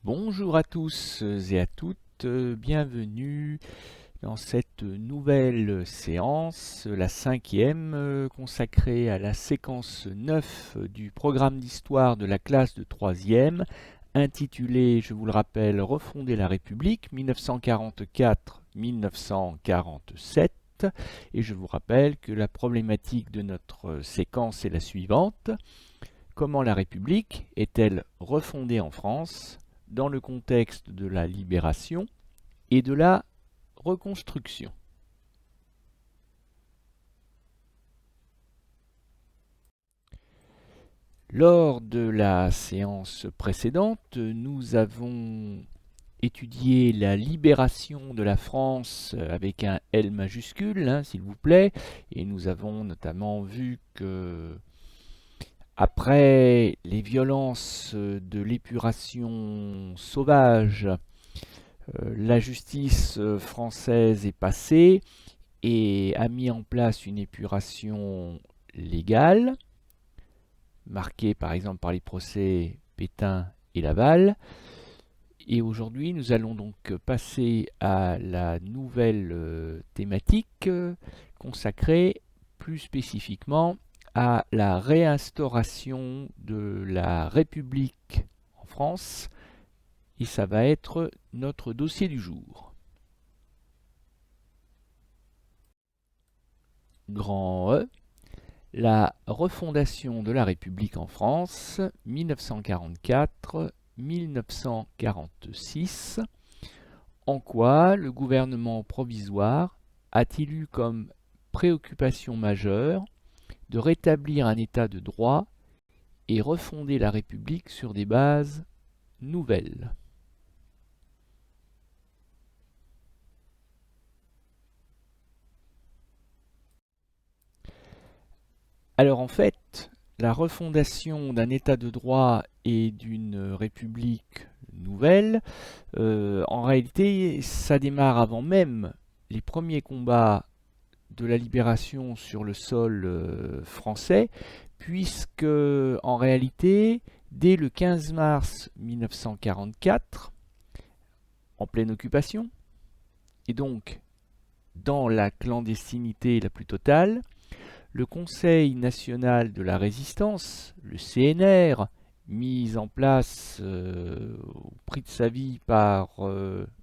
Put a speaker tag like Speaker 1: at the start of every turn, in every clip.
Speaker 1: Bonjour à tous et à toutes, bienvenue dans cette nouvelle séance, la cinquième, consacrée à la séquence 9 du programme d'histoire de la classe de troisième, intitulée, je vous le rappelle, Refonder la République 1944-1947. Et je vous rappelle que la problématique de notre séquence est la suivante. Comment la République est-elle refondée en France dans le contexte de la libération et de la reconstruction? Lors de la séance précédente, nous avons étudié la libération de la France avec un L majuscule, s'il vous plaît, et nous avons notamment vu que après les violences de l'épuration sauvage, la justice française est passée et a mis en place une épuration légale, marquée par exemple par les procès Pétain et Laval. Et aujourd'hui, nous allons donc passer à la nouvelle thématique consacrée plus spécifiquement à la réinstauration de la République en France. Et ça va être notre dossier du jour. Grand E, la refondation de la République en France, 1944-1946. En quoi le gouvernement provisoire a-t-il eu comme préoccupation majeure de rétablir un état de droit et refonder la République sur des bases nouvelles? Alors en fait, la refondation d'un état de droit et d'une république nouvelle, en réalité, ça démarre avant même les premiers combats de la libération sur le sol français, puisque en réalité, dès le 15 mars 1944, en pleine occupation, et donc dans la clandestinité la plus totale, le Conseil national de la résistance, le CNR, mis en place au prix de sa vie par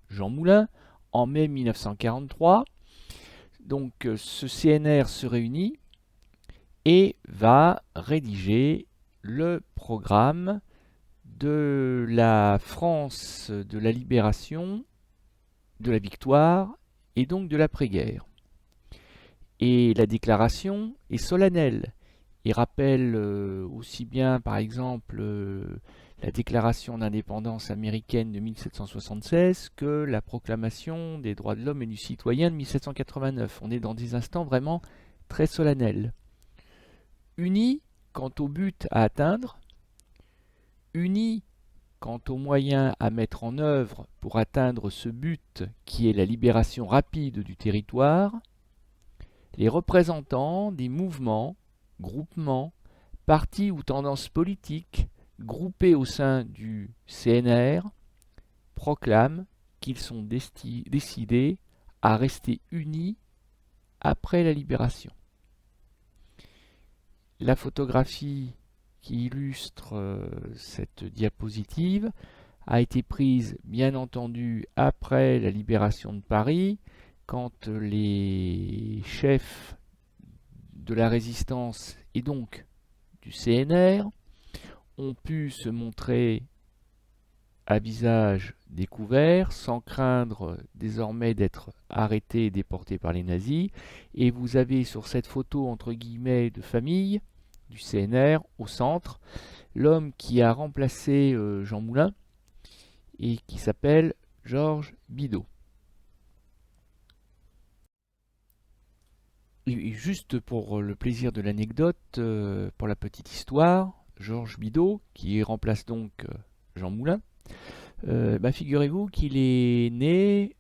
Speaker 1: Jean Moulin en mai 1943. Donc ce CNR se réunit et va rédiger le programme de la France de la libération, de la victoire et donc de l'après-guerre. Et la déclaration est solennelle. Il rappelle aussi bien, par exemple, la déclaration d'indépendance américaine de 1776 que la proclamation des droits de l'homme et du citoyen de 1789. On est dans des instants vraiment très solennels. Unis quant au but à atteindre, unis quant aux moyens à mettre en œuvre pour atteindre ce but qui est la libération rapide du territoire, les représentants des mouvements, groupements, partis ou tendances politiques groupés au sein du CNR proclament qu'ils sont décidés à rester unis après la libération. La photographie qui illustre cette diapositive a été prise bien entendu après la libération de Paris, quand les chefs de la résistance et donc du CNR ont pu se montrer à visage découvert, sans craindre désormais d'être arrêtés et déportés par les nazis. Et vous avez sur cette photo entre guillemets de famille du CNR au centre l'homme qui a remplacé Jean Moulin et qui s'appelle Georges Bidault. Et juste pour le plaisir de l'anecdote, pour la petite histoire, Georges Bidault, qui remplace donc Jean Moulin, figurez-vous qu'il est né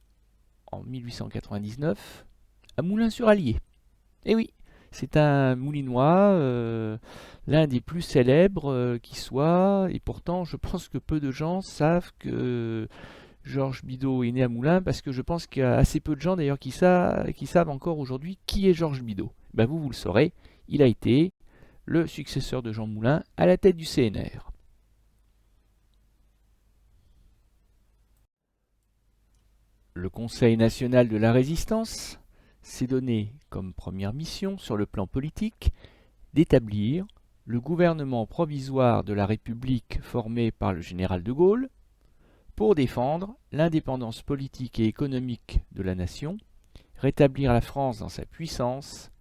Speaker 1: en 1899 à Moulins-sur-Allier. Et oui, C'est un moulinois, l'un des plus célèbres qui soit, et pourtant je pense que peu de gens savent que Georges Bidault est né à Moulins, parce que je pense qu'il y a assez peu de gens d'ailleurs qui savent encore aujourd'hui qui est Georges Bidault. Ben vous le saurez, il a été le successeur de Jean Moulin à la tête du CNR. Le Conseil national de la résistance s'est donné comme première mission sur le plan politique d'établir le gouvernement provisoire de la République formé par le général de Gaulle pour défendre l'indépendance politique et économique de la nation, rétablir la France dans sa puissance,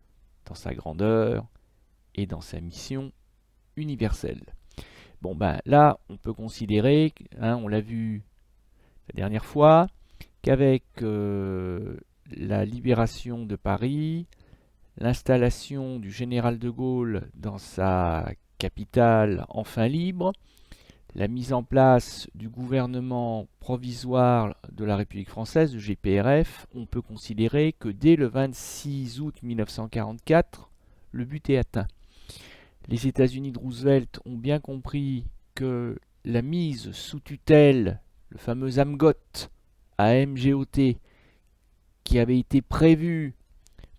Speaker 1: dans sa grandeur et dans sa mission universelle. Bon ben là, on peut considérer, on l'a vu la dernière fois, qu'avec la libération de Paris, l'installation du général de Gaulle dans sa capitale enfin libre, la mise en place du gouvernement provisoire de la République française, du GPRF, on peut considérer que dès le 26 août 1944, le but est atteint. Les États-Unis de Roosevelt ont bien compris que la mise sous tutelle, le fameux AMGOT, AMGOT, qui avait été prévu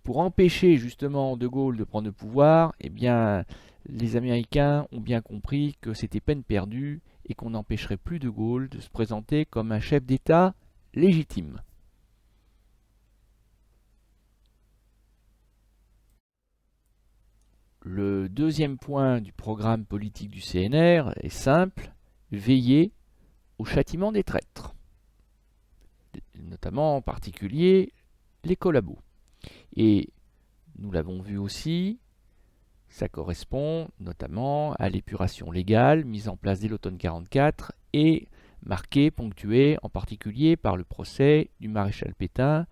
Speaker 1: pour empêcher justement De Gaulle de prendre le pouvoir, eh bien, les Américains ont bien compris que c'était peine perdue et qu'on n'empêcherait plus De Gaulle de se présenter comme un chef d'État légitime. Le deuxième point du programme politique du CNR est simple, veiller au châtiment des traîtres, notamment en particulier les collabos. Et nous l'avons vu aussi, ça correspond notamment à l'épuration légale mise en place dès l'automne 1944 et marquée, ponctuée en particulier par le procès du maréchal Pétain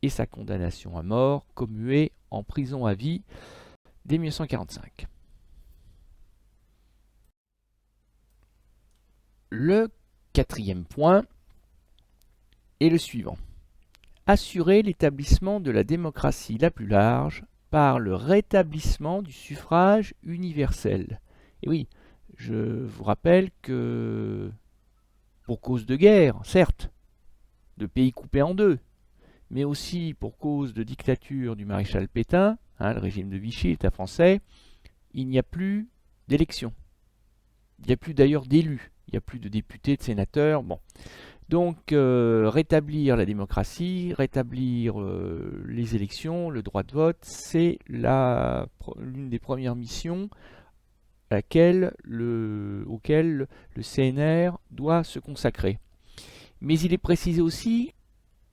Speaker 1: et sa condamnation à mort, commuée en prison à vie dès 1945. Le quatrième point est le suivant. Assurer l'établissement de la démocratie la plus large par le rétablissement du suffrage universel. Et oui, je vous rappelle que pour cause de guerre, certes, de pays coupés en deux, mais aussi pour cause de dictature du maréchal Pétain, le régime de Vichy, l'État français, il n'y a plus d'élections. Il n'y a plus d'ailleurs d'élus. Il n'y a plus de députés, de sénateurs. Bon. Donc, rétablir la démocratie, rétablir les élections, le droit de vote, c'est l'une des premières missions auquel le CNR doit se consacrer. Mais il est précisé aussi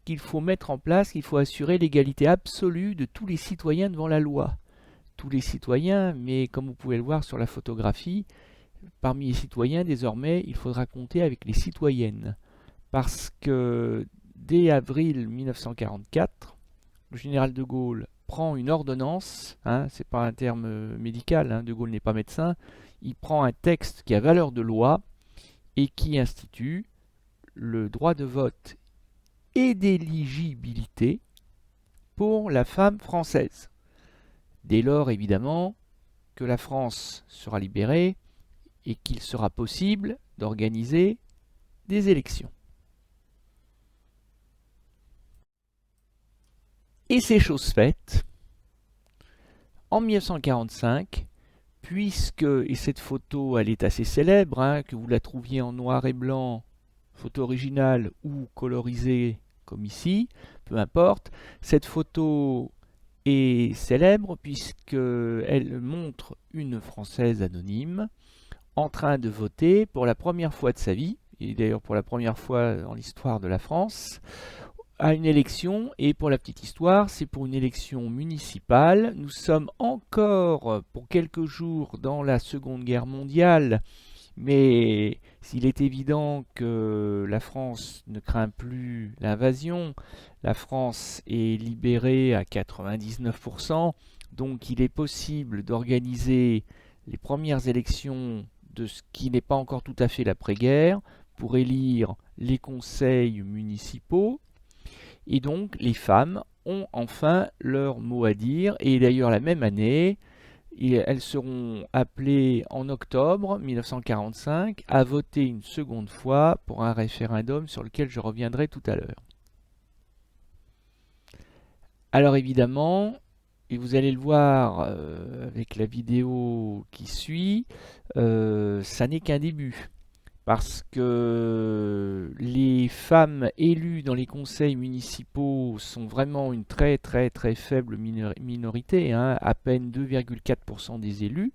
Speaker 1: qu'il faut mettre en place, qu'il faut assurer l'égalité absolue de tous les citoyens devant la loi. Tous les citoyens, mais comme vous pouvez le voir sur la photographie, parmi les citoyens, désormais, il faudra compter avec les citoyennes. Parce que dès avril 1944, le général de Gaulle prend une ordonnance, c'est pas un terme médical, De Gaulle n'est pas médecin, il prend un texte qui a valeur de loi et qui institue le droit de vote et d'éligibilité pour la femme française. Dès lors, évidemment, que la France sera libérée et qu'il sera possible d'organiser des élections. Et c'est chose faite en 1945, puisque, et cette photo elle est assez célèbre, que vous la trouviez en noir et blanc, photo originale ou colorisée comme ici, peu importe, cette photo est célèbre puisqu'elle montre une Française anonyme en train de voter pour la première fois de sa vie, et d'ailleurs pour la première fois dans l'histoire de la France, à une élection, et pour la petite histoire, c'est pour une élection municipale. Nous sommes encore pour quelques jours dans la Seconde Guerre mondiale, mais s'il est évident que la France ne craint plus l'invasion, la France est libérée à 99%, donc il est possible d'organiser les premières élections de ce qui n'est pas encore tout à fait l'après-guerre, pour élire les conseils municipaux. Et donc les femmes ont enfin leur mot à dire. Et d'ailleurs, la même année, elles seront appelées en octobre 1945 à voter une seconde fois pour un référendum sur lequel je reviendrai tout à l'heure. Alors évidemment, et vous allez le voir avec la vidéo qui suit, ça n'est qu'un début. Parce que les femmes élues dans les conseils municipaux sont vraiment une très très très faible minorité, hein, à peine 2,4% des élus.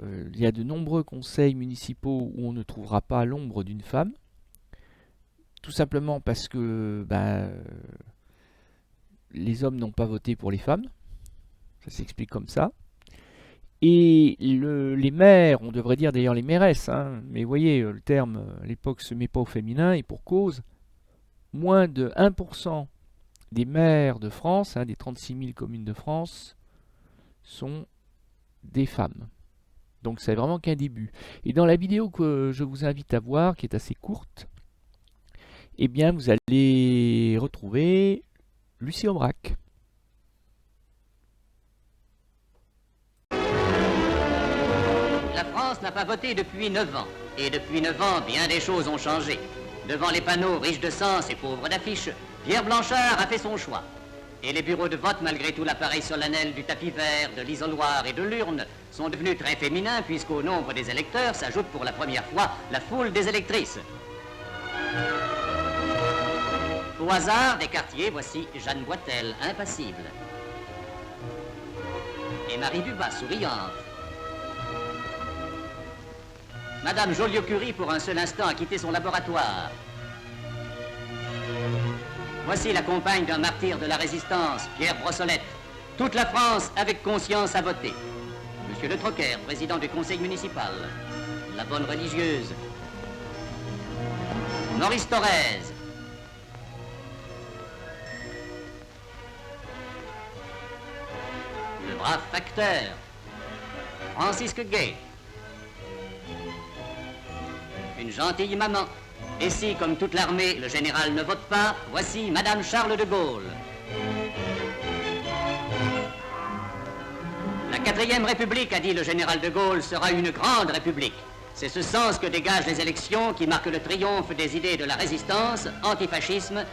Speaker 1: Il y a de nombreux conseils municipaux où on ne trouvera pas l'ombre d'une femme, tout simplement parce que les hommes n'ont pas voté pour les femmes, ça s'explique comme ça. Et les maires, on devrait dire d'ailleurs les mairesses, hein, mais vous voyez, le terme à l'époque se met pas au féminin, et pour cause, moins de 1% des maires de France, hein, des 36 000 communes de France, sont des femmes. Donc c'est vraiment qu'un début. Et dans la vidéo que je vous invite à voir, qui est assez courte, eh bien vous allez retrouver Lucie Aubrac.
Speaker 2: La France n'a pas voté depuis 9 ans. Et depuis 9 ans, bien des choses ont changé. Devant les panneaux riches de sens et pauvres d'affiches, Pierre Blanchard a fait son choix. Et les bureaux de vote, malgré tout l'appareil solennel du tapis vert, de l'isoloir et de l'urne, sont devenus très féminins puisqu'au nombre des électeurs s'ajoute pour la première fois la foule des électrices. Au hasard des quartiers, voici Jeanne Boitel, impassible. Et Marie Bubas, souriante. Madame Joliot-Curie, pour un seul instant, a quitté son laboratoire. Voici la compagne d'un martyr de la résistance, Pierre Brossolette. Toute la France, avec conscience, a voté. Monsieur Le Troquer, président du conseil municipal. La bonne religieuse. Maurice Thorez. Le brave facteur. Francisque Gay. Une gentille maman. Et si, comme toute l'armée, le général ne vote pas, voici Madame Charles de Gaulle. La 4e République, a dit le général de Gaulle, sera une grande République. C'est ce sens que dégagent les élections qui marquent le triomphe des idées de la résistance, antifascisme.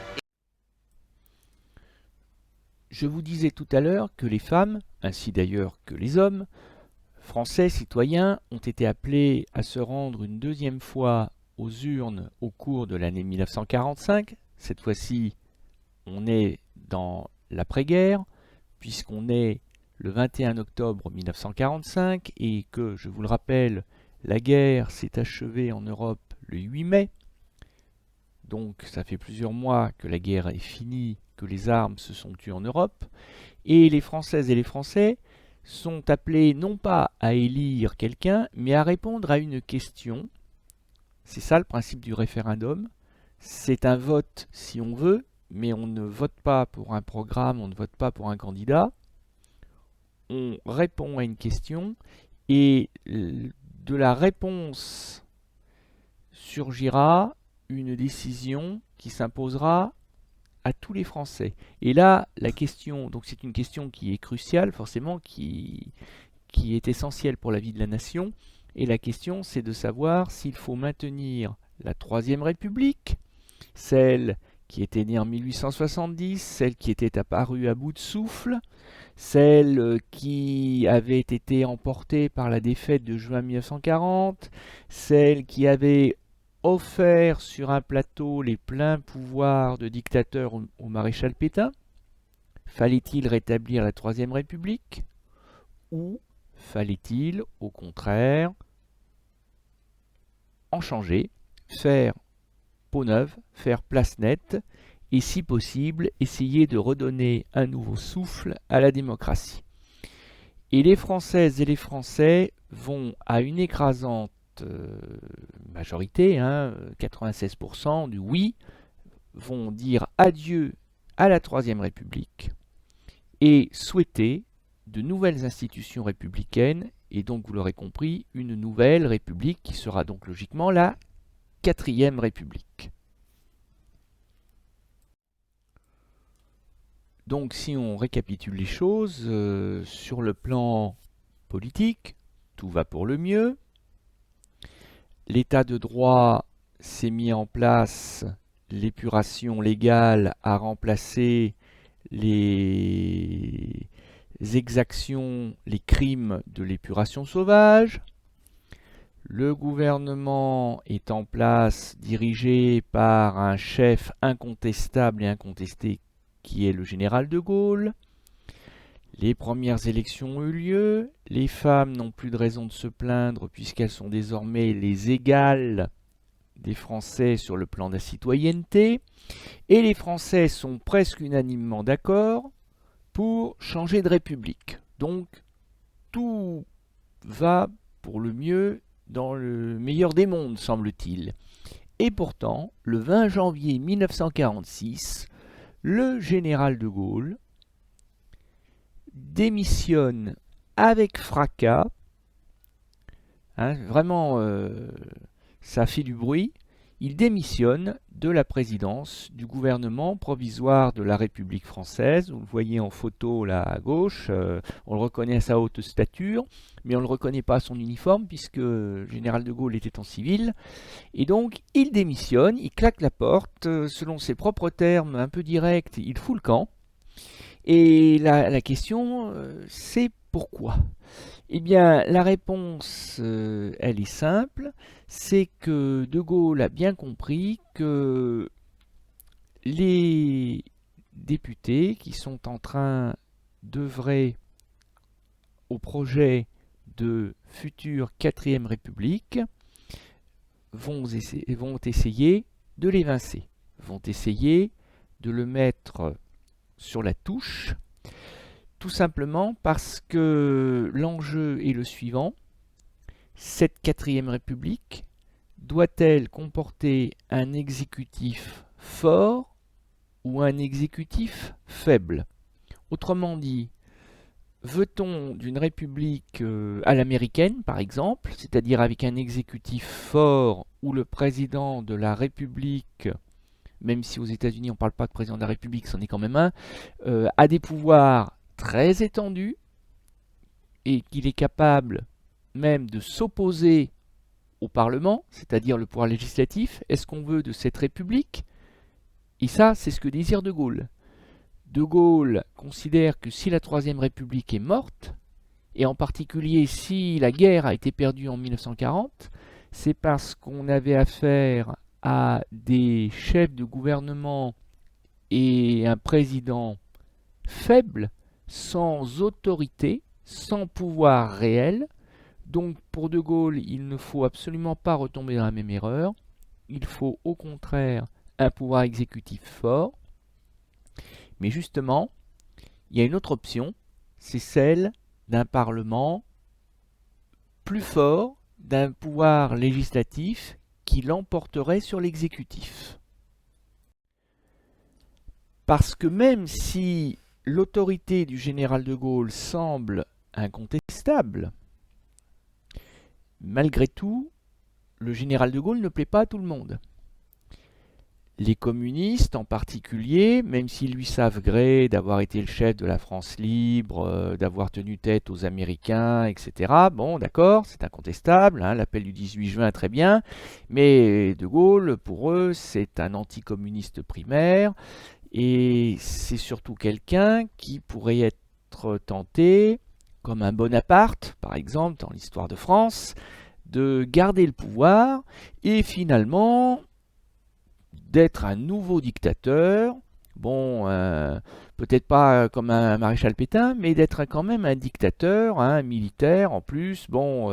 Speaker 1: Je vous disais tout à l'heure que les femmes, ainsi d'ailleurs que les hommes, Français citoyens, ont été appelés à se rendre une deuxième fois aux urnes au cours de l'année 1945. Cette fois-ci, on est dans l'après-guerre, puisqu'on est le 21 octobre 1945 et que, je vous le rappelle, la guerre s'est achevée en Europe le 8 mai. Donc ça fait plusieurs mois que la guerre est finie, que les armes se sont tues en Europe. Et les Françaises et les Français sont appelés non pas à élire quelqu'un, mais à répondre à une question. C'est ça le principe du référendum. C'est un vote si on veut, mais on ne vote pas pour un programme, on ne vote pas pour un candidat. On répond à une question et de la réponse surgira une décision qui s'imposera à tous les Français. Et là, la question, donc c'est une question qui est cruciale, forcément, qui est essentielle pour la vie de la nation. Et la question, c'est de savoir s'il faut maintenir la Troisième République, celle qui était née en 1870, celle qui était apparue à bout de souffle, celle qui avait été emportée par la défaite de juin 1940, celle qui avait offert sur un plateau les pleins pouvoirs de dictateur au maréchal Pétain. Fallait-il rétablir la Troisième République ou fallait-il, au contraire, en changer, faire peau neuve, faire place nette et, si possible, essayer de redonner un nouveau souffle à la démocratie. Et les Françaises et les Français vont à une écrasante majorité, 96% du oui, vont dire adieu à la Troisième République et souhaiter de nouvelles institutions républicaines et donc, vous l'aurez compris, une nouvelle République qui sera donc logiquement la 4e République. Donc si on récapitule les choses, sur le plan politique, tout va pour le mieux. L'état de droit s'est mis en place, l'épuration légale a remplacé les exactions, les crimes de l'épuration sauvage. Le gouvernement est en place, dirigé par un chef incontestable et incontesté qui est le général de Gaulle. Les premières élections ont eu lieu, les femmes n'ont plus de raison de se plaindre puisqu'elles sont désormais les égales des Français sur le plan de la citoyenneté, et les Français sont presque unanimement d'accord pour changer de république. Donc tout va pour le mieux dans le meilleur des mondes, semble-t-il. Et pourtant, le 20 janvier 1946, le général de Gaulle démissionne avec fracas, vraiment ça fait du bruit, il démissionne de la présidence du gouvernement provisoire de la République française. Vous le voyez en photo là à gauche, on le reconnaît à sa haute stature, mais on ne le reconnaît pas à son uniforme puisque le général de Gaulle était en civil. Et donc il démissionne, il claque la porte, selon ses propres termes un peu directs, il fout le camp. Et la question, c'est pourquoi? Eh bien, la réponse, elle est simple, c'est que De Gaulle a bien compris que les députés qui sont en train d'œuvrer au projet de future 4e République vont essayer de l'évincer, vont essayer de le mettre sur la touche, tout simplement parce que l'enjeu est le suivant. Cette 4e République doit-elle comporter un exécutif fort ou un exécutif faible? Autrement dit, veut-on d'une république à l'américaine, par exemple, c'est-à-dire avec un exécutif fort où le président de la République, même si aux États-Unis on ne parle pas de président de la République, c'en est quand même un, a des pouvoirs très étendus et qu'il est capable même de s'opposer au Parlement, c'est-à-dire le pouvoir législatif? Est-ce qu'on veut de cette République? Et ça, c'est ce que désire De Gaulle. De Gaulle considère que si la 3e République est morte, et en particulier si la guerre a été perdue en 1940, c'est parce qu'on avait affaire à des chefs de gouvernement et un président faible, sans autorité, sans pouvoir réel. Donc pour De Gaulle, il ne faut absolument pas retomber dans la même erreur. Il faut au contraire un pouvoir exécutif fort. Mais justement, il y a une autre option, c'est celle d'un Parlement plus fort, d'un pouvoir législatif qui l'emporterait sur l'exécutif. Parce que même si l'autorité du général de Gaulle semble incontestable, malgré tout, le général de Gaulle ne plaît pas à tout le monde. Les communistes en particulier, même s'ils lui savent gré d'avoir été le chef de la France libre, d'avoir tenu tête aux Américains, etc. Bon, d'accord, c'est incontestable, l'appel du 18 juin, très bien, mais De Gaulle, pour eux, c'est un anticommuniste primaire, et c'est surtout quelqu'un qui pourrait être tenté, comme un Bonaparte, par exemple, dans l'histoire de France, de garder le pouvoir, et finalement d'être un nouveau dictateur, bon, peut-être pas comme un maréchal Pétain, mais d'être quand même un dictateur, un militaire en plus. Bon,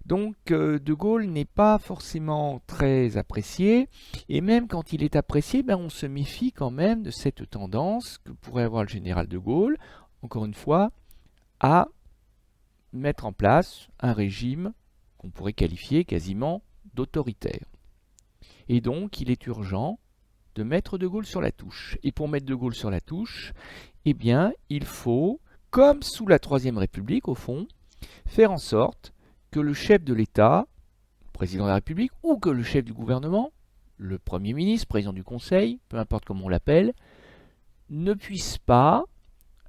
Speaker 1: donc De Gaulle n'est pas forcément très apprécié, et même quand il est apprécié, ben, on se méfie quand même de cette tendance que pourrait avoir le général De Gaulle, encore une fois, à mettre en place un régime qu'on pourrait qualifier quasiment d'autoritaire. Et donc, il est urgent de mettre De Gaulle sur la touche. Et pour mettre De Gaulle sur la touche, eh bien, il faut, comme sous la 3e République, au fond, faire en sorte que le chef de l'État, le président de la République, ou que le chef du gouvernement, le Premier ministre, président du Conseil, peu importe comment on l'appelle, ne puissent pas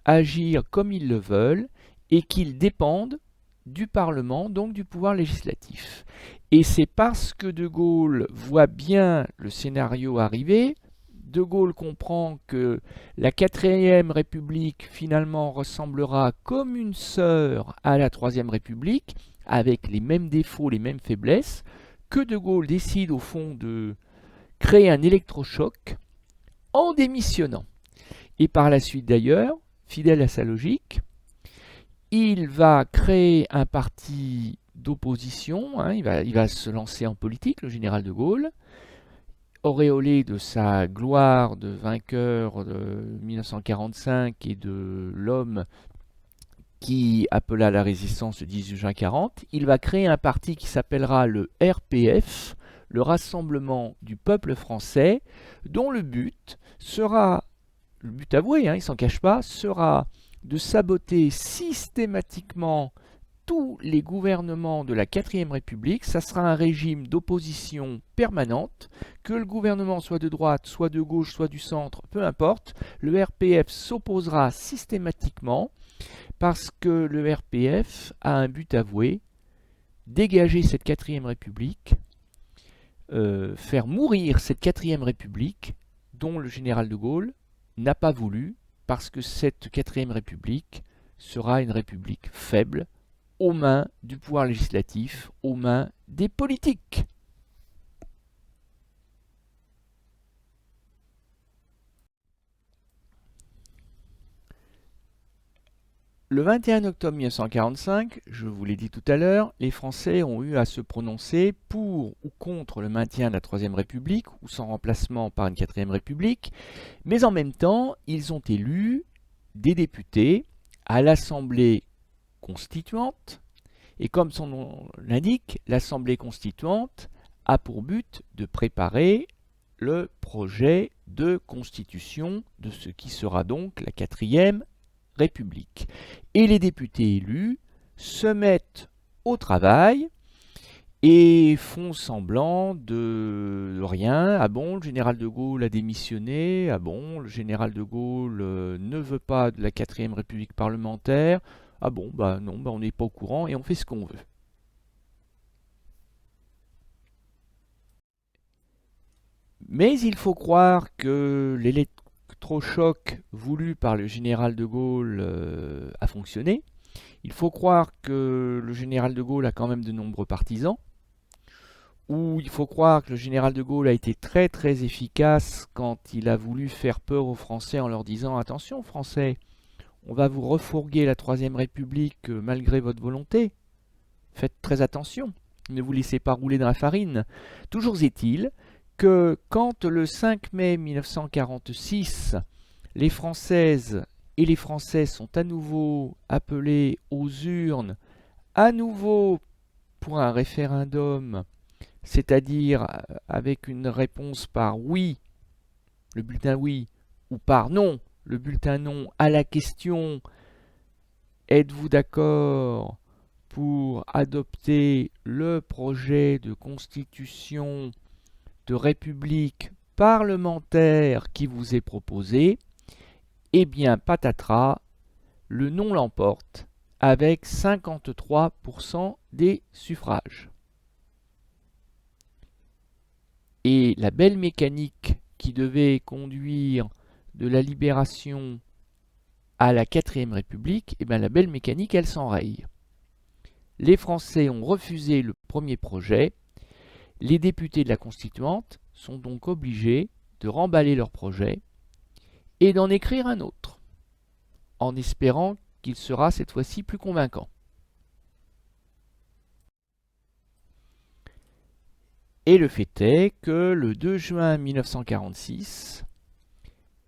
Speaker 1: agir comme ils le veulent et qu'ils dépendent du Parlement, donc du pouvoir législatif. Et c'est parce que De Gaulle voit bien le scénario arriver, De Gaulle comprend que la 4e République finalement ressemblera comme une sœur à la 3e République, avec les mêmes défauts, les mêmes faiblesses, que De Gaulle décide au fond de créer un électrochoc en démissionnant. Et par la suite d'ailleurs, fidèle à sa logique, il va créer un parti d'opposition, il va se lancer en politique, le général de Gaulle, auréolé de sa gloire de vainqueur de 1945 et de l'homme qui appela la résistance le 18 juin 40, il va créer un parti qui s'appellera le RPF, le Rassemblement du peuple français, dont le but sera, le but avoué, il ne s'en cache pas, sera de saboter systématiquement tous les gouvernements de la 4e République. Ça sera un régime d'opposition permanente, que le gouvernement soit de droite, soit de gauche, soit du centre, peu importe. Le RPF s'opposera systématiquement parce que le RPF a un but avoué, dégager cette 4e République, faire mourir cette 4e République dont le général de Gaulle n'a pas voulu, parce que cette 4e République sera une république faible, aux mains du pouvoir législatif, aux mains des politiques. Le 21 octobre 1945, je vous l'ai dit tout à l'heure, les Français ont eu à se prononcer pour ou contre le maintien de la 3e République ou son remplacement par une 4e République, mais en même temps, ils ont élu des députés à l'Assemblée constituante, et comme son nom l'indique, l'Assemblée constituante a pour but de préparer le projet de constitution de ce qui sera donc la 4e République. Et les députés élus se mettent au travail et font semblant de rien. Ah bon, le général de Gaulle a démissionné. Ah bon, le général de Gaulle ne veut pas de la 4e République parlementaire. Ah bon, bah non, bah on n'est pas au courant et on fait ce qu'on veut. Mais il faut croire que l'électrochoc voulu par le général de Gaulle a fonctionné. Il faut croire que le général de Gaulle a quand même de nombreux partisans. Ou il faut croire que le général de Gaulle a été très très efficace quand il a voulu faire peur aux Français en leur disant « Attention Français, on va vous refourguer la 3e République malgré votre volonté. Faites très attention, ne vous laissez pas rouler dans la farine. » Toujours est-il que quand le 5 mai 1946, les Françaises et les Français sont à nouveau appelés aux urnes, à nouveau pour un référendum, c'est-à-dire avec une réponse par oui, le bulletin oui, ou par non, le bulletin non, à la question « Êtes-vous d'accord pour adopter le projet de constitution de république parlementaire qui vous est proposé ?» Eh bien, patatras, le non l'emporte avec 53% des suffrages. Et la belle mécanique qui devait conduire de la libération à la 4e République, eh bien la belle mécanique, elle s'enraye. Les Français ont refusé le premier projet. Les députés de la Constituante sont donc obligés de remballer leur projet et d'en écrire un autre, en espérant qu'il sera cette fois-ci plus convaincant. Et le fait est que le 2 juin 1946,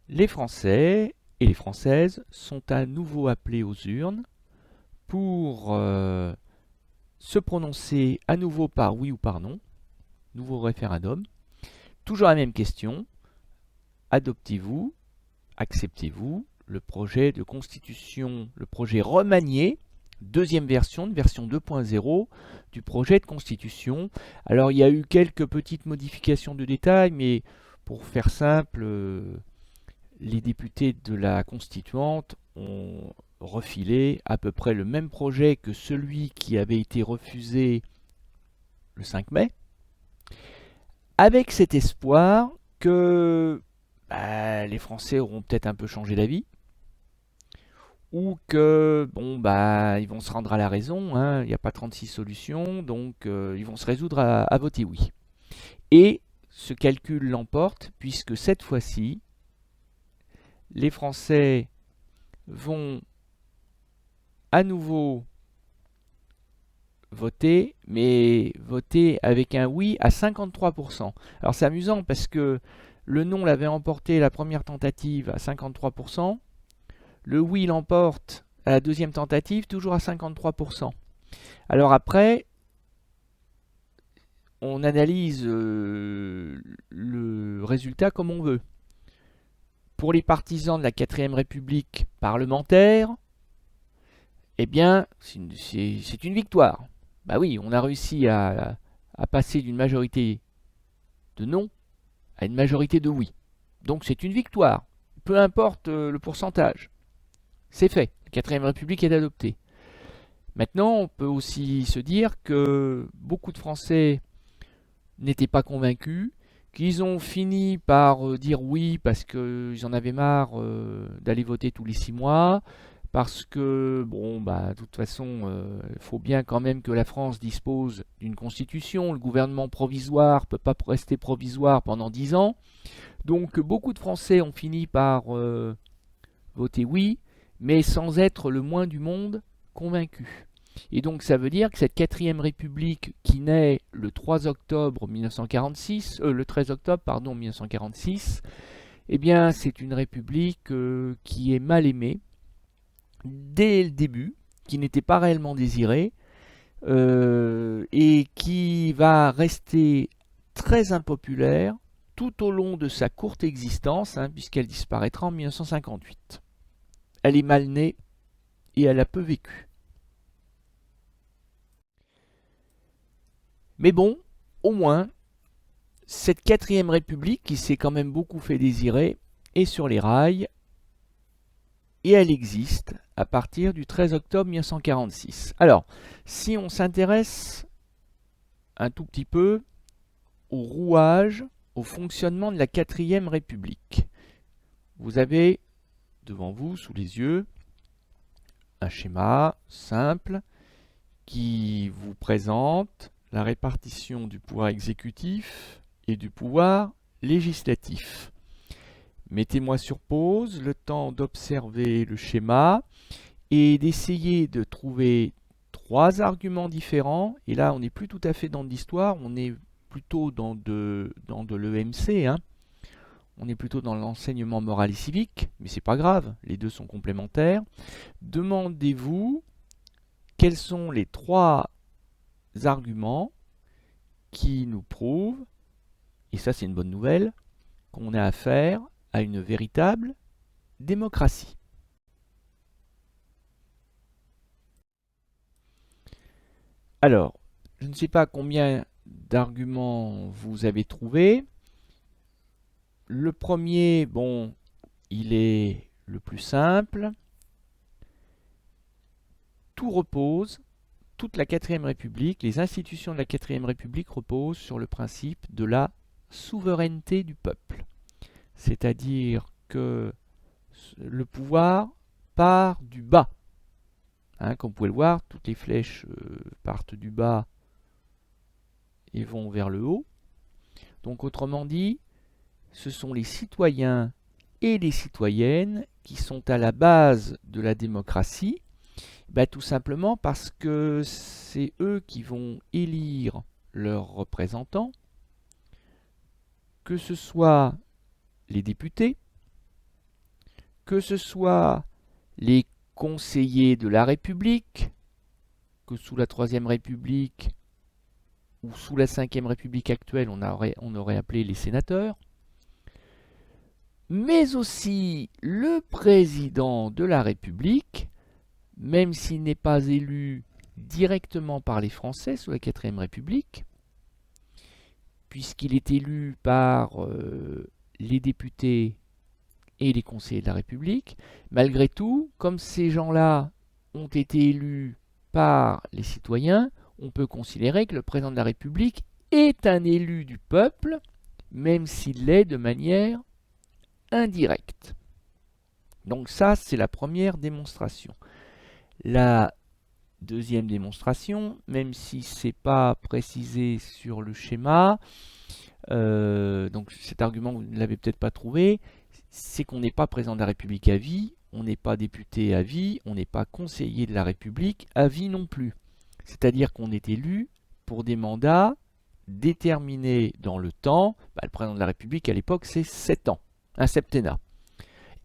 Speaker 1: les Français et les Françaises sont à nouveau appelés aux urnes pour se prononcer à nouveau par oui ou par non, nouveau référendum. Toujours la même question, adoptez-vous, acceptez-vous le projet de constitution, le projet remanié, deuxième version, une version 2.0 du projet de constitution. Alors il y a eu quelques petites modifications de détails, mais pour faire simple, les députés de la Constituante ont refilé à peu près le même projet que celui qui avait été refusé le 5 mai, avec cet espoir que les Français auront peut-être un peu changé d'avis, ou que ils vont se rendre à la raison, hein, il n'y a pas 36 solutions, donc ils vont se résoudre à voter oui. Et ce calcul l'emporte, puisque cette fois-ci, les Français vont à nouveau voter, mais voter avec un oui à 53%. Alors c'est amusant parce que le non l'avait emporté la première tentative à 53%, le oui l'emporte à la deuxième tentative toujours à 53%. Alors après, on analyse le résultat comme on veut. Pour les partisans de la 4ème République parlementaire, eh bien, c'est une victoire. Bah oui, on a réussi à passer d'une majorité de non à une majorité de oui. Donc c'est une victoire, peu importe le pourcentage. C'est fait, la 4ème République est adoptée. Maintenant, on peut aussi se dire que beaucoup de Français n'étaient pas convaincus, qu'ils ont fini par dire oui parce qu'ils en avaient marre d'aller voter tous les 6 mois, parce que, de toute façon, il faut bien quand même que la France dispose d'une constitution. Le gouvernement provisoire ne peut pas rester provisoire pendant 10 ans. Donc, beaucoup de Français ont fini par voter oui, mais sans être le moins du monde convaincus. Et donc, ça veut dire que cette 4ème République qui naît le 13 octobre 1946, eh bien, c'est une République qui est mal aimée dès le début, qui n'était pas réellement désirée, et qui va rester très impopulaire tout au long de sa courte existence, puisqu'elle disparaîtra en 1958. Elle est mal née et elle a peu vécu. Mais bon, au moins, cette 4ème République, qui s'est quand même beaucoup fait désirer, est sur les rails, et elle existe à partir du 13 octobre 1946. Alors, si on s'intéresse un tout petit peu au rouage, au fonctionnement de la 4ème République, vous avez devant vous, sous les yeux, un schéma simple qui vous présente la répartition du pouvoir exécutif et du pouvoir législatif. Mettez-moi sur pause le temps d'observer le schéma et d'essayer de trouver 3 arguments différents. Et là, on n'est plus tout à fait dans de l'histoire, on est plutôt dans de l'EMC. On est plutôt dans l'enseignement moral et civique, mais c'est pas grave, les deux sont complémentaires. Demandez-vous quels sont les 3 arguments qui nous prouvent, et ça c'est une bonne nouvelle, qu'on a affaire à une véritable démocratie. Alors, je ne sais pas combien d'arguments vous avez trouvé. Le premier, il est le plus simple. Tout repose, toute la 4ème République, les institutions de la 4ème République reposent sur le principe de la souveraineté du peuple. C'est-à-dire que le pouvoir part du bas. Comme vous pouvez le voir, toutes les flèches partent du bas et vont vers le haut. Donc autrement dit, ce sont les citoyens et les citoyennes qui sont à la base de la démocratie, tout simplement parce que c'est eux qui vont élire leurs représentants, que ce soit les députés, que ce soit les conseillers de la République, que sous la 3ème République ou sous la 5ème République actuelle, on aurait appelé les sénateurs, mais aussi le président de la République, même s'il n'est pas élu directement par les Français sous la 4ème République, puisqu'il est élu par les députés et les conseillers de la République. Malgré tout, comme ces gens-là ont été élus par les citoyens, on peut considérer que le président de la République est un élu du peuple, même s'il l'est de manière indirecte. Donc ça, c'est la première démonstration. La deuxième démonstration, même si ce n'est pas précisé sur le schéma, donc cet argument vous ne l'avez peut-être pas trouvé, c'est qu'on n'est pas président de la République à vie, on n'est pas député à vie, on n'est pas conseiller de la République à vie non plus. C'est-à-dire qu'on est élu pour des mandats déterminés dans le temps. Le président de la République à l'époque c'est 7 ans, un septennat.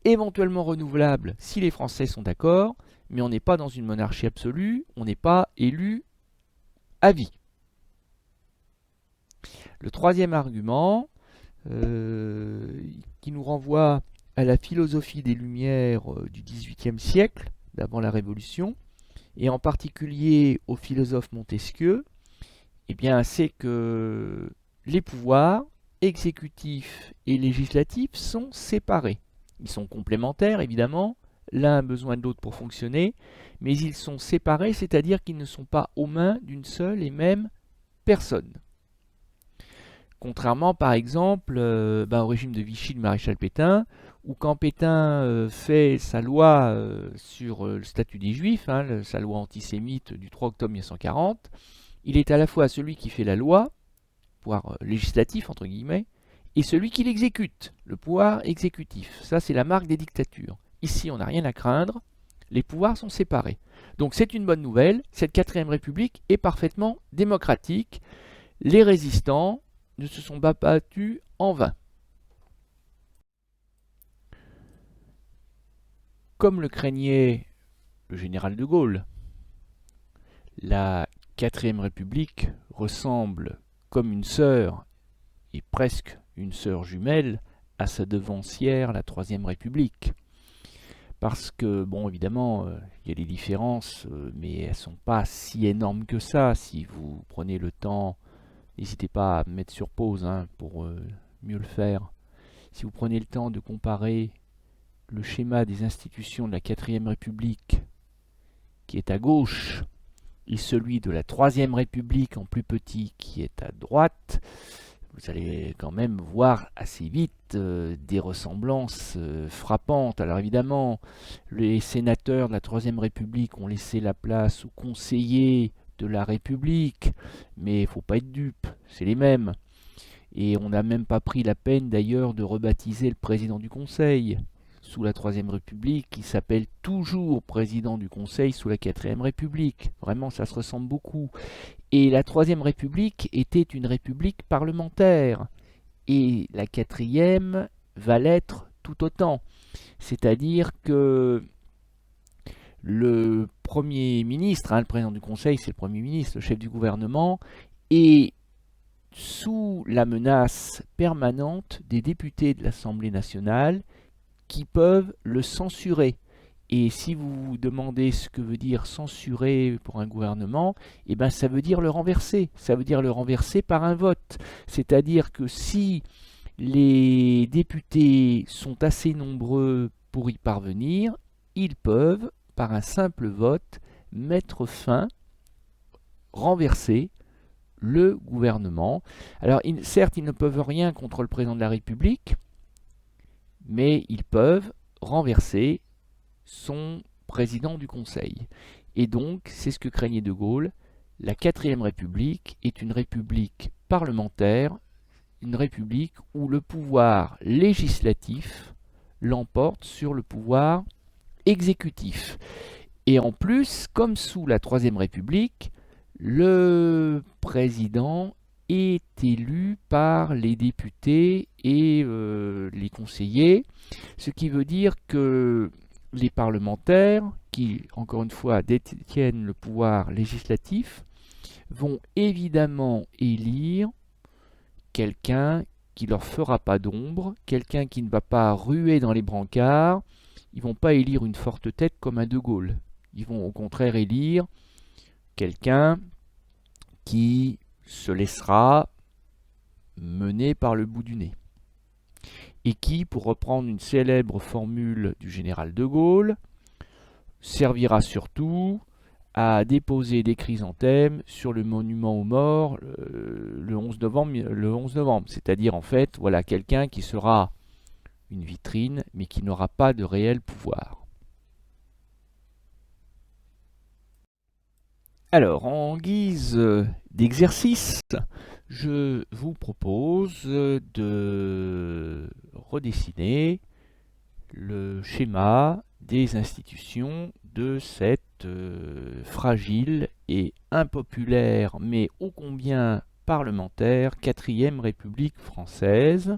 Speaker 1: Éventuellement renouvelable si les Français sont d'accord, mais on n'est pas dans une monarchie absolue, on n'est pas élu à vie. Le troisième argument, qui nous renvoie à la philosophie des Lumières du XVIIIe siècle, d'avant la Révolution, et en particulier au philosophe Montesquieu, eh bien, c'est que les pouvoirs exécutifs et législatifs sont séparés. Ils sont complémentaires, évidemment, l'un a besoin de l'autre pour fonctionner, mais ils sont séparés, c'est-à-dire qu'ils ne sont pas aux mains d'une seule et même personne. Contrairement, par exemple, au régime de Vichy, le maréchal Pétain, où quand Pétain fait sa loi sur le statut des Juifs, sa loi antisémite du 3 octobre 1940, il est à la fois celui qui fait la loi, pouvoir législatif entre guillemets, et celui qui l'exécute, le pouvoir exécutif. Ça, c'est la marque des dictatures. Ici, on n'a rien à craindre, les pouvoirs sont séparés. Donc c'est une bonne nouvelle, cette 4ème République est parfaitement démocratique. Les résistants ne se sont pas battus en vain. Comme le craignait le général de Gaulle, la 4ème République ressemble comme une sœur, et presque une sœur jumelle, à sa devancière, la 3ème République. Parce que, bon, évidemment, il y a des différences, mais elles ne sont pas si énormes que ça. Si vous prenez le temps, n'hésitez pas à mettre sur pause pour mieux le faire. Si vous prenez le temps de comparer le schéma des institutions de la 4ème République, qui est à gauche, et celui de la 3ème République en plus petit, qui est à droite, vous allez quand même voir assez vite des ressemblances frappantes. Alors évidemment, les sénateurs de la 3ème République ont laissé la place aux conseillers de la République, mais il ne faut pas être dupe, c'est les mêmes. Et on n'a même pas pris la peine d'ailleurs de rebaptiser le président du Conseil sous la 3ème République, qui s'appelle toujours président du Conseil sous la 4ème République. Vraiment, ça se ressemble beaucoup. Et la 3ème République était une république parlementaire. Et la 4ème va l'être tout autant. C'est-à-dire que le Premier ministre, le président du Conseil, c'est le Premier ministre, le chef du gouvernement, est sous la menace permanente des députés de l'Assemblée nationale qui peuvent le censurer. Et si vous vous demandez ce que veut dire censurer pour un gouvernement, eh ben ça veut dire le renverser. Ça veut dire le renverser par un vote. C'est-à-dire que si les députés sont assez nombreux pour y parvenir, ils peuvent, par un simple vote, mettre fin, renverser le gouvernement. Alors certes, ils ne peuvent rien contre le président de la République, mais ils peuvent renverser son président du Conseil. Et donc, c'est ce que craignait de Gaulle, la 4ème République est une république parlementaire, une république où le pouvoir législatif l'emporte sur le pouvoir exécutif. Et en plus, comme sous la 3ème République, le président est élu par les députés et les conseillers, ce qui veut dire que les parlementaires, qui encore une fois détiennent le pouvoir législatif, vont évidemment élire quelqu'un qui leur fera pas d'ombre, quelqu'un qui ne va pas ruer dans les brancards. Ils ne vont pas élire une forte tête comme un De Gaulle. Ils vont au contraire élire quelqu'un qui se laissera mener par le bout du nez. et qui, pour reprendre une célèbre formule du général de Gaulle, servira surtout à déposer des chrysanthèmes sur le monument aux morts le 11 novembre. C'est-à-dire, en fait, voilà, quelqu'un qui sera une vitrine, mais qui n'aura pas de réel pouvoir. Alors, en guise d'exercice, je vous propose de redessiner le schéma des institutions de cette fragile et impopulaire, mais ô combien parlementaire, 4e République française.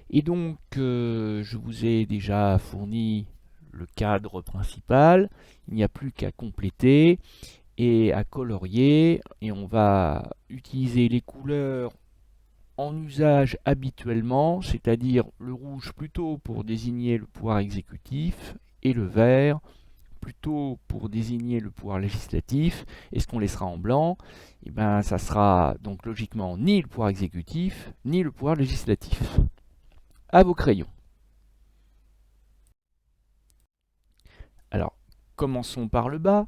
Speaker 1: Et donc, je vous ai déjà fourni le cadre principal, il n'y a plus qu'à compléter et à colorier, et on va utiliser les couleurs en usage habituellement, c'est-à-dire le rouge plutôt pour désigner le pouvoir exécutif et le vert plutôt pour désigner le pouvoir législatif. Et ce qu'on laissera en blanc, eh ben, ça sera donc logiquement ni le pouvoir exécutif ni le pouvoir législatif. À vos crayons. Alors, commençons par le bas.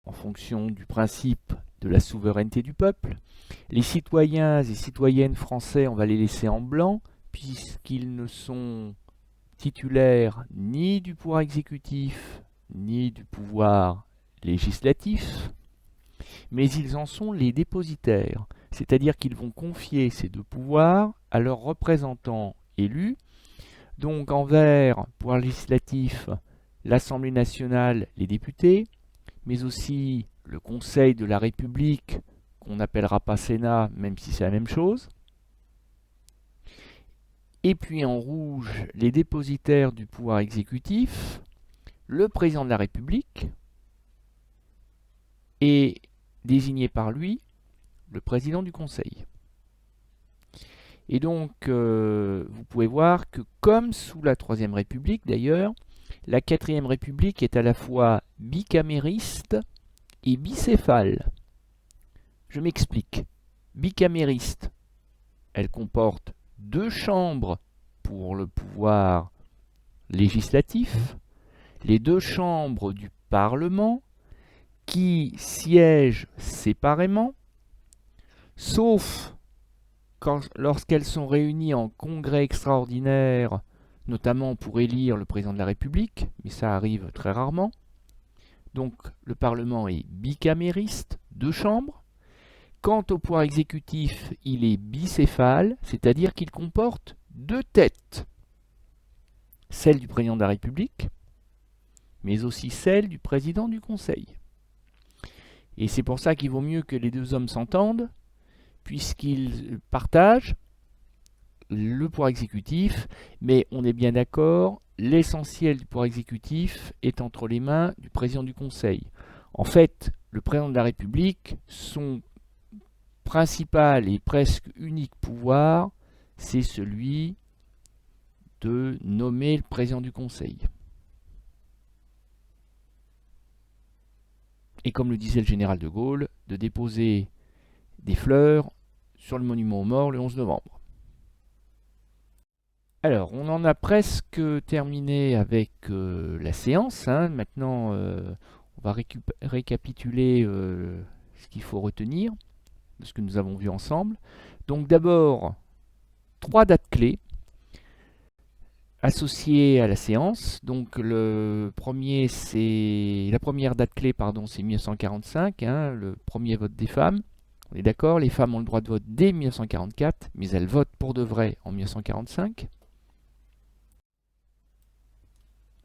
Speaker 1: En fonction du principe de la souveraineté du peuple, les citoyens et citoyennes français, on va les laisser en blanc, puisqu'ils ne sont titulaires ni du pouvoir exécutif, ni du pouvoir législatif, mais ils en sont les dépositaires, c'est-à-dire qu'ils vont confier ces deux pouvoirs à leurs représentants élus. Donc en vert, pouvoir législatif, l'Assemblée nationale, les députés, mais aussi le Conseil de la République, qu'on n'appellera pas Sénat, même si c'est la même chose. Et puis en rouge, les dépositaires du pouvoir exécutif, le président de la République, et désigné par lui, le président du Conseil. Et donc, vous pouvez voir que comme sous la Troisième République d'ailleurs, la Quatrième République est à la fois bicamériste et bicéphale. Je m'explique. Bicamériste, elle comporte deux chambres pour le pouvoir législatif, les deux chambres du Parlement qui siègent séparément, sauf lorsqu'elles sont réunies en congrès extraordinaire, notamment pour élire le président de la République, mais ça arrive très rarement. Donc le Parlement est bicamériste, deux chambres. Quant au pouvoir exécutif, il est bicéphale, c'est-à-dire qu'il comporte deux têtes. Celle du président de la République, mais aussi celle du président du Conseil. Et c'est pour ça qu'il vaut mieux que les deux hommes s'entendent, puisqu'ils partagent le pouvoir exécutif, mais on est bien d'accord, l'essentiel du pouvoir exécutif est entre les mains du président du Conseil. En fait, le président de la République, son principal et presque unique pouvoir, c'est celui de nommer le président du Conseil. Et comme le disait le général de Gaulle, de déposer des fleurs sur le monument aux morts le 11 novembre. Alors, on en a presque terminé avec la séance. Maintenant, on va récapituler ce qu'il faut retenir de ce que nous avons vu ensemble. Donc d'abord, 3 dates clés associées à la séance. Donc la première date clé, c'est 1945, le premier vote des femmes. On est d'accord, les femmes ont le droit de vote dès 1944, mais elles votent pour de vrai en 1945.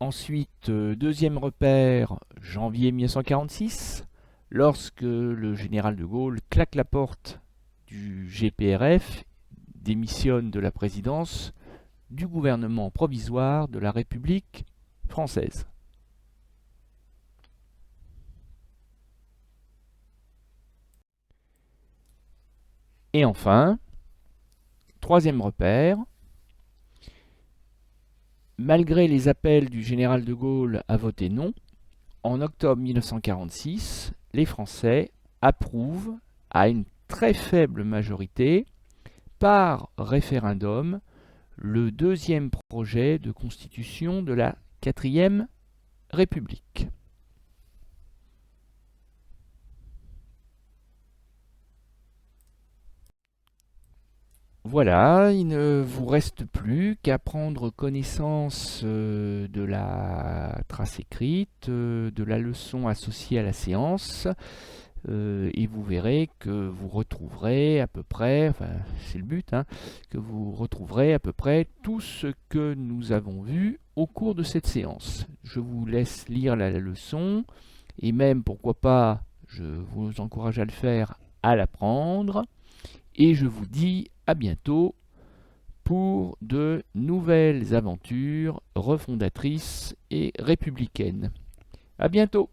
Speaker 1: Ensuite, deuxième repère, janvier 1946, lorsque le général de Gaulle claque la porte du GPRF, démissionne de la présidence du gouvernement provisoire de la République française. Et enfin, troisième repère, malgré les appels du général de Gaulle à voter non, en octobre 1946, les Français approuvent à une très faible majorité, par référendum, le deuxième projet de constitution de la 4e République. Voilà, il ne vous reste plus qu'à prendre connaissance de la trace écrite, de la leçon associée à la séance, et vous verrez que vous retrouverez à peu près, enfin c'est le but, hein, que vous retrouverez à peu près tout ce que nous avons vu au cours de cette séance. Je vous laisse lire la leçon, et même pourquoi pas, je vous encourage à le faire, à l'apprendre. Et je vous dis à bientôt pour de nouvelles aventures refondatrices et républicaines. À bientôt!